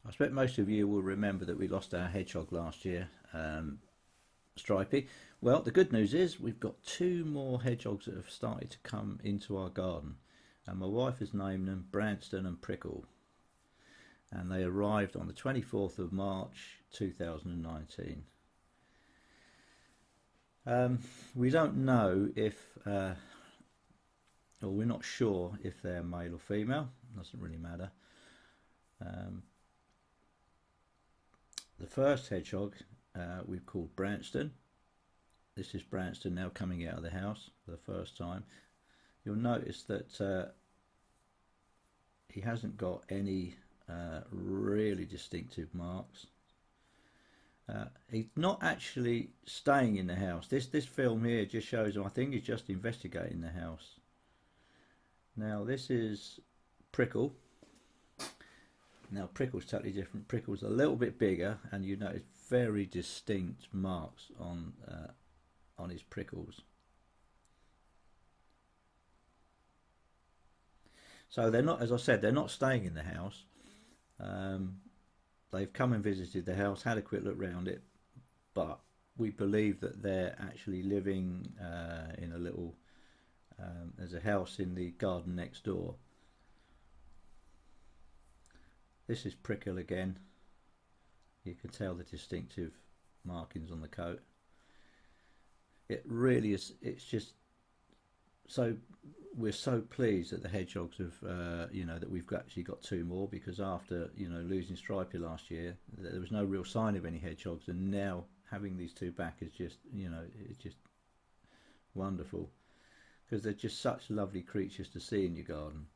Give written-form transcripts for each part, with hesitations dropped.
I expect most of you will remember that we lost our hedgehog last year, Stripey. Well, the good news is we've got two more hedgehogs that have started to come into our garden, and my wife has named them Branston and Prickle, and they arrived on the 24th of March 2019. We don't know if, or we're not sure if they're male or female. Doesn't really matter. The first hedgehog we've called Branston. This is Branston now coming out of the house for the first time. You'll notice that he hasn't got any really distinctive marks. He's not actually staying in the house. This film here just shows him, I think he's just investigating the house. Now this is Prickle. Now Prickle's totally different. Prickle's a little bit bigger, and you notice very distinct marks on his prickles. So they're not, as I said, they're not staying in the house. They've come and visited the house, had a quick look round it, but we believe that they're actually living in a little, there's a house in the garden next door. This is Prickle again. You can tell the distinctive markings on the coat. It really is, it's just so, we're so pleased that the hedgehogs have, you know, that we've actually got two more, because after, you know, losing Stripey last year, there was no real sign of any hedgehogs, and now having these two back is just, you know, it's just wonderful, because they're just such lovely creatures to see in your garden.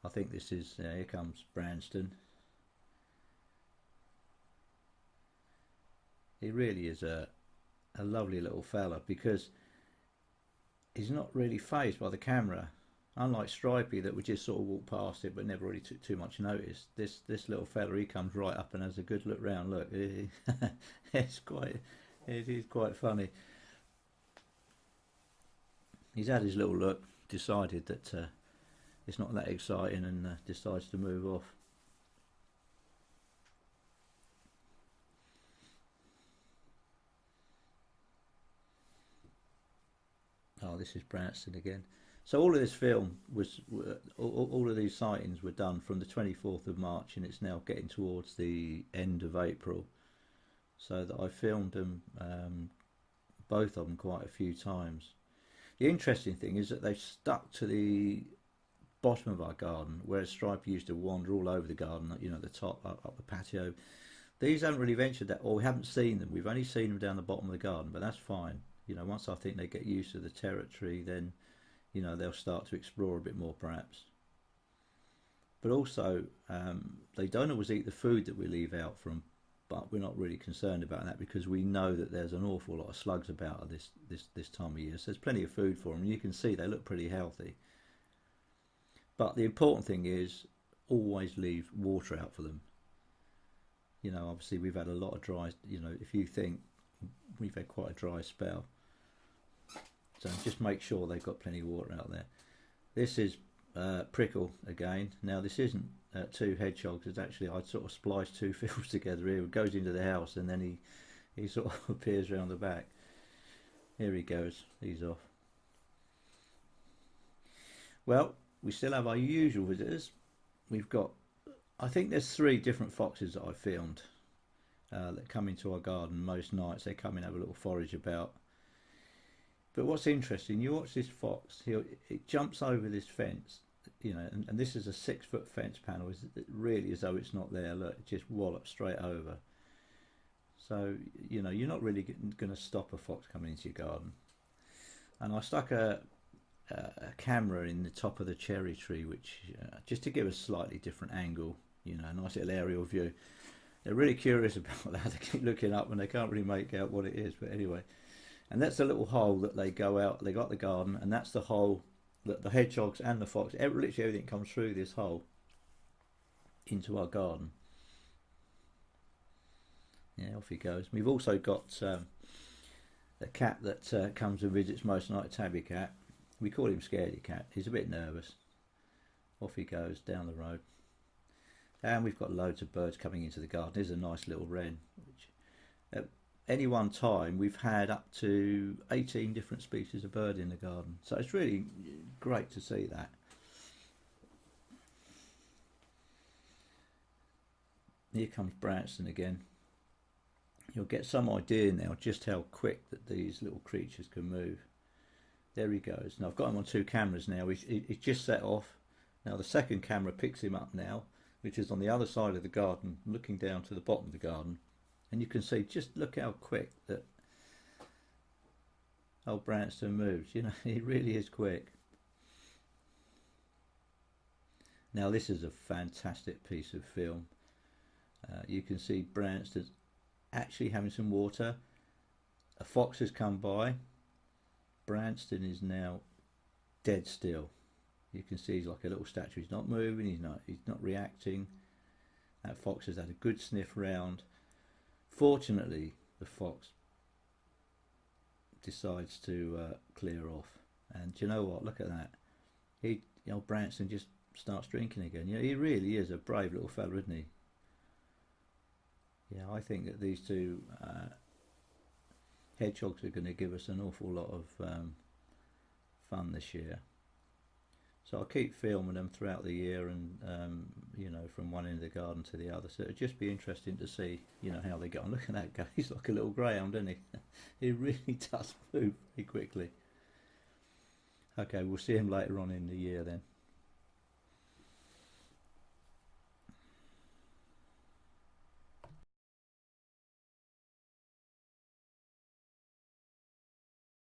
I think this is, here comes Branston. He really is a lovely little fella, because he's not really fazed by the camera, unlike Stripey that would just sort of walk past it but never really took too much notice. This little fella, he comes right up and has a good look round. Look, it is quite funny. He's had his little look, decided that it's not that exciting, and decides to move off. Oh, this is Branston again. So all of this film was, all of these sightings were done from the 24th of March, and it's now getting towards the end of April. So that I filmed them, both of them, quite a few times. The interesting thing is that they've stuck to the bottom of our garden, whereas Stripey used to wander all over the garden, you know, the top, up the patio. These haven't really ventured that, or we haven't seen them. We've only seen them down the bottom of the garden, but that's fine. You know, once I think they get used to the territory, then, you know, they'll start to explore a bit more perhaps. But also, they don't always eat the food that we leave out for them, but we're not really concerned about that, because we know that there's an awful lot of slugs about at this time of year. So there's plenty of food for them. You can see they look pretty healthy. But the important thing is always leave water out for them. You know, obviously we've had a lot of dry, you know, if you think we've had quite a dry spell. So just make sure they've got plenty of water out there. This is Prickle again. Now this isn't two hedgehogs. It's actually, I'd sort of spliced two fields together here. It goes into the house and then he sort of appears around the back. Here he goes. He's off. Well, we still have our usual visitors. We've got, I think there's 3 different foxes that I filmed that come into our garden most nights. They come in, have a little forage about. But what's interesting, you watch this fox, it jumps over this fence, you know, and this is a 6-foot fence panel. It really, as though it's not there. Look, it just wallops straight over. So, you know, you're not really going to stop a fox coming into your garden. And I stuck a camera in the top of the cherry tree, which just to give a slightly different angle, you know, a nice little aerial view. They're really curious about that. They keep looking up and they can't really make out what it is, but anyway. And that's the little hole that they go out, they got the garden, and that's the hole that the hedgehogs and the fox, literally everything comes through this hole into our garden. Yeah, off he goes. We've also got a cat that comes and visits most nights, Tabby Cat. We call him Scaredy Cat. He's a bit nervous. Off he goes down the road. And we've got loads of birds coming into the garden. There's a nice little wren, which at any one time we've had up to 18 different species of bird in the garden. So it's really great to see that. Here comes Branston again. You'll get some idea now just how quick that these little creatures can move. There he goes. Now I've got him on 2 cameras now. He's just set off. Now the second camera picks him up now, which is on the other side of the garden, looking down to the bottom of the garden. And you can see, just look how quick that old Branston moves. You know, he really is quick. Now this is a fantastic piece of film. You can see Branston actually having some water. A fox has come by. Branston is now dead still. You can see he's like a little statue. He's not moving. He's not reacting. That fox has had a good sniff round. Fortunately, the fox decides to clear off. And do you know what? Look at that. Branston just starts drinking again. You know, he really is a brave little fella, isn't he? Yeah, I think that these 2 hedgehogs are going to give us an awful lot of fun this year. So I'll keep filming them throughout the year, and you know, from one end of the garden to the other. So it'll just be interesting to see, you know, how they get on. Look at that guy; he's like a little greyhound, isn't he? He really does move very quickly. Okay, we'll see him later on in the year then.